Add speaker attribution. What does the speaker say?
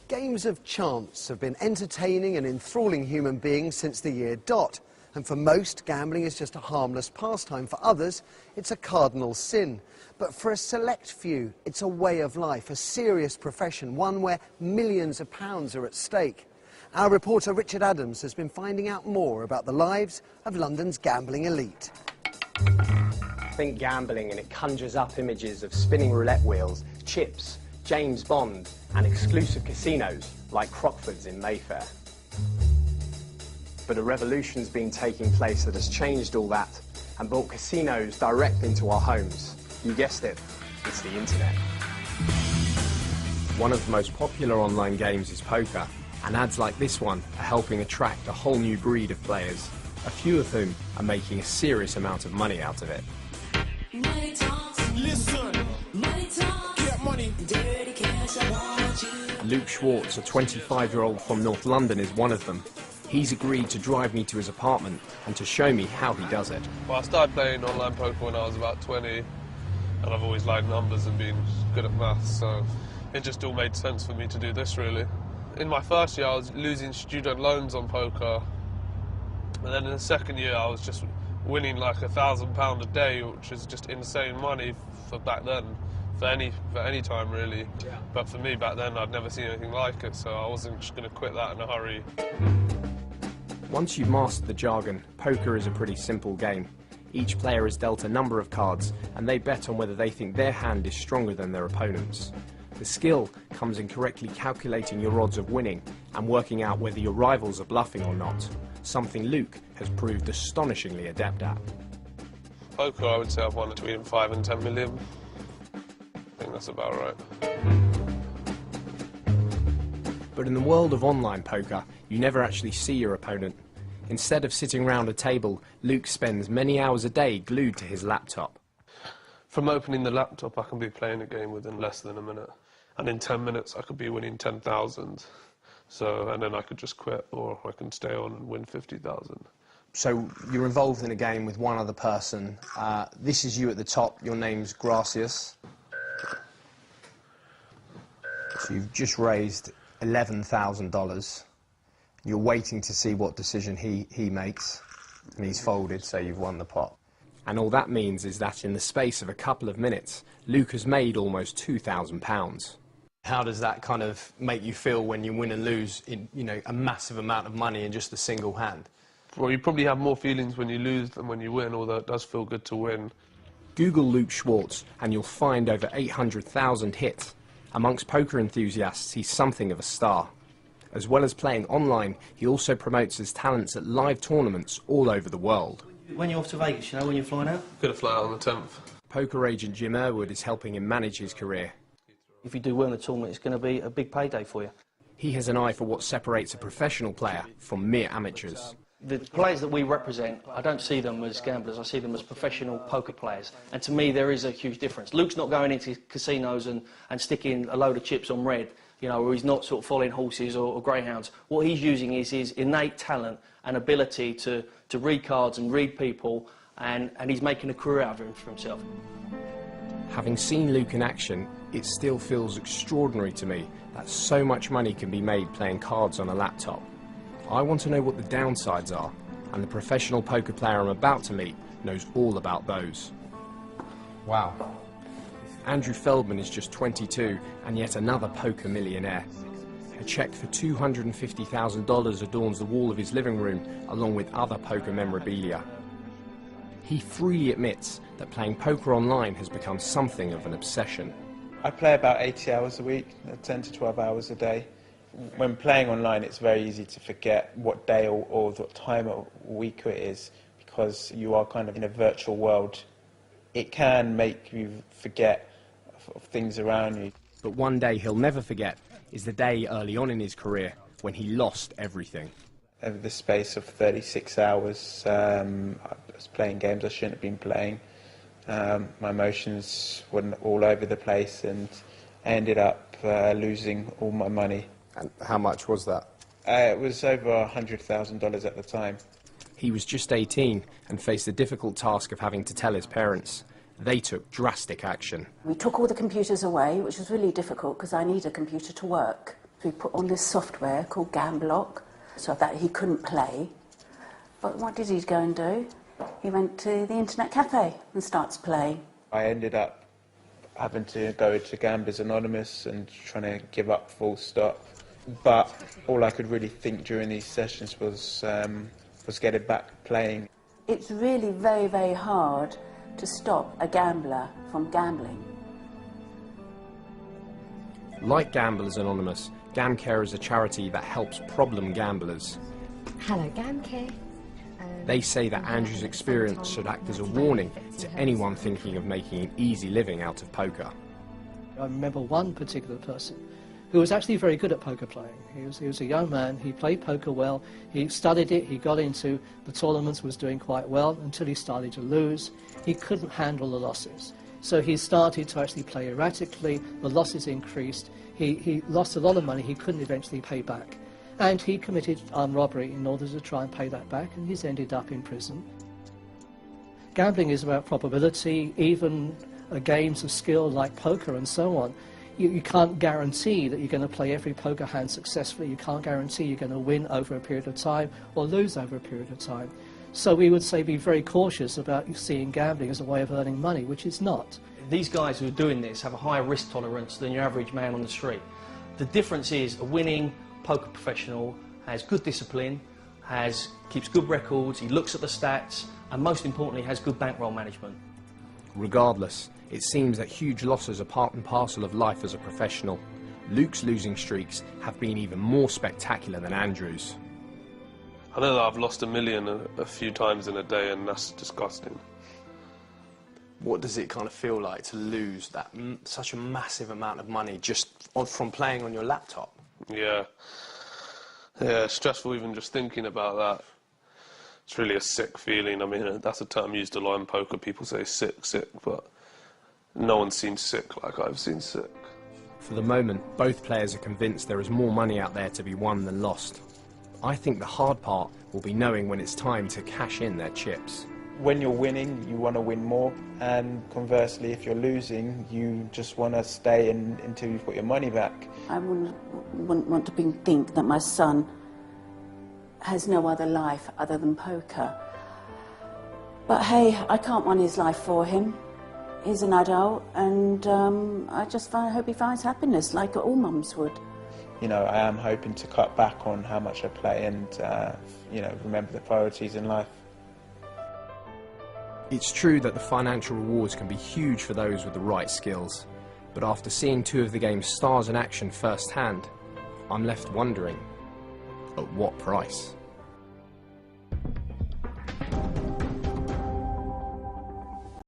Speaker 1: Games of chance have been entertaining and enthralling human beings since the year dot. And for most, gambling is just a harmless pastime. For others, it's a cardinal sin. But for a select few, it's a way of life, a serious profession, one where millions of pounds are at stake. Our reporter Richard Adams has been finding out more about the lives of London's gambling elite.
Speaker 2: Think gambling and it conjures up images of spinning roulette wheels, chips, James Bond and exclusive casinos like Crockford's in Mayfair. But a revolution's been taking place that has changed all that and brought casinos direct into our homes. You guessed it, it's the internet. One of the most popular online games is poker, and ads like this one are helping attract a whole new breed of players, a few of whom are making a serious amount of money out of it.
Speaker 3: Money talks. Listen. Money talks. Get money. Dirty cash, I want you.
Speaker 2: Luke Schwartz, a 25-year-old from North London, is one of them. He's agreed to drive me to his apartment and to show me how he does it.
Speaker 4: Well, I started playing online poker when I was about 20, and I've always liked numbers and been good at maths, so it just all made sense for me to do this, really. In my first year, I was losing student loans on poker, and then in the second year, I was just winning like £1,000 a day, which is just insane money for back then, for any time, really. Yeah. But for me, back then, I'd never seen anything like it, so I wasn't just going to quit that in a hurry.
Speaker 2: Once you've mastered the jargon, poker is a pretty simple game. Each player is dealt a number of cards, and they bet on whether they think their hand is stronger than their opponent's. The skill comes in correctly calculating your odds of winning and working out whether your rivals are bluffing or not, something Luke has proved astonishingly adept at.
Speaker 4: Poker, I would say I've won between 5 and 10 million. I think that's about right.
Speaker 2: But in the world of online poker, you never actually see your opponent. Instead of sitting round a table, Luke spends many hours a day glued to his laptop.
Speaker 4: From opening the laptop, I can be playing a game within less than a minute. And in 10 minutes, I could be winning 10,000. So, and then I could just quit, or I can stay on and win 50,000.
Speaker 2: So you're involved in a game with one other person. This is you at the top. Your name's Gracias. So you've just raised $11,000. You're waiting to see what decision he makes, and he's folded, so you've won the pot. And all that means is that in the space of a couple of minutes, Luke has made almost £2,000. How does that kind of make you feel when you win and lose in, you know, a massive amount of money in just a single hand?
Speaker 4: Well, you probably have more feelings when you lose than when you win, although it does feel good to win.
Speaker 2: Google Luke Schwartz and you'll find over 800,000 hits. Amongst poker enthusiasts, he's something of a star. As well as playing online, he also promotes his talents at live tournaments all over the world.
Speaker 5: When you're off to Vegas, you know, when you're flying out?
Speaker 4: Going to fly out on the 10th.
Speaker 2: Poker agent Jim Irwood is helping him manage his career.
Speaker 5: If you do well in the tournament, it's going to be a big payday for you.
Speaker 2: He has an eye for what separates a professional player from mere amateurs.
Speaker 5: The players that we represent, I don't see them as gamblers, I see them as professional poker players. And to me, there is a huge difference. Luke's not going into casinos and sticking a load of chips on red, you know, or he's not sort of following horses or greyhounds. What he's using is his innate talent and ability to read cards and read people, and he's making a career out of it for himself.
Speaker 2: Having seen Luke in action, it still feels extraordinary to me that so much money can be made playing cards on a laptop. I want to know what the downsides are, and the professional poker player I'm about to meet knows all about those. Wow. Andrew Feldman is just 22 and yet another poker millionaire. A cheque for $250,000 adorns the wall of his living room along with other poker memorabilia. He freely admits that playing poker online has become something of an obsession.
Speaker 6: I play about 80 hours a week, 10 to 12 hours a day. When playing online, it's very easy to forget what day or what time or week it is, because you are kind of in a virtual world. It can make you forget of things around you.
Speaker 2: But one day he'll never forget is the day early on in his career when he lost everything.
Speaker 6: Over the space of 36 hours, I was playing games I shouldn't have been playing. My emotions were all over the place, and I ended up losing all my money.
Speaker 2: And how much was that?
Speaker 6: It was over $100,000 at the time.
Speaker 2: He was just 18 and faced the difficult task of having to tell his parents. They took drastic action.
Speaker 7: We took all the computers away, which was really difficult because I need a computer to work. We put on this software called Gamblock so that he couldn't play. But what did he go and do? He went to the internet cafe and starts playing.
Speaker 6: I ended up having to go to Gamblers Anonymous and trying to give up full stop. But all I could really think during these sessions was getting back playing.
Speaker 7: It's really very, very hard to stop a gambler from gambling.
Speaker 2: Like Gamblers Anonymous, GamCare is a charity that helps problem gamblers.
Speaker 8: Hello, GamCare.
Speaker 2: They say that Andrew's experience should act as a warning to anyone thinking of making an easy living out of poker.
Speaker 9: I remember one particular person who was actually very good at poker playing. He was a young man, he played poker well, he studied it, he got into the tournaments, was doing quite well until he started to lose. He couldn't handle the losses. So he started to actually play erratically, the losses increased, he lost a lot of money he couldn't eventually pay back. And he committed armed robbery in order to try and pay that back, and he's ended up in prison. Gambling is about probability, even games of skill like poker and so on. You can't guarantee that you're going to play every poker hand successfully. You can't guarantee you're going to win over a period of time or lose over a period of time. So we would say be very cautious about seeing gambling as a way of earning money, which it's not.
Speaker 5: These guys who are doing this have a higher risk tolerance than your average man on the street. The difference is a winning poker professional has good discipline, keeps good records, he looks at the stats, and most importantly has good bankroll management.
Speaker 2: Regardless, it seems that huge losses are part and parcel of life as a professional. Luke's losing streaks have been even more spectacular than Andrew's.
Speaker 4: I know that I've lost $1 million a few times in a day, and that's disgusting.
Speaker 2: What does it kind of feel like to lose that such a massive amount of money just from playing on your laptop?
Speaker 4: Yeah, stressful even just thinking about that. It's really a sick feeling. I mean, that's a term used a lot in poker. People say sick, but no one's seen sick like I've seen sick.
Speaker 2: For the moment, both players are convinced there is more money out there to be won than lost. I think the hard part will be knowing when it's time to cash in their chips.
Speaker 6: When you're winning, you want to win more, and conversely, if you're losing, you just want to stay until you've got your money back.
Speaker 7: I wouldn't want to think that my son has no other life other than poker. But hey, I can't run his life for him. He's an adult, and I just hope he finds happiness like all mums would.
Speaker 6: You know, I am hoping to cut back on how much I play and, you know, remember the priorities in life.
Speaker 2: It's true that the financial rewards can be huge for those with the right skills, but after seeing two of the game's stars in action firsthand, I'm left wondering, at what price?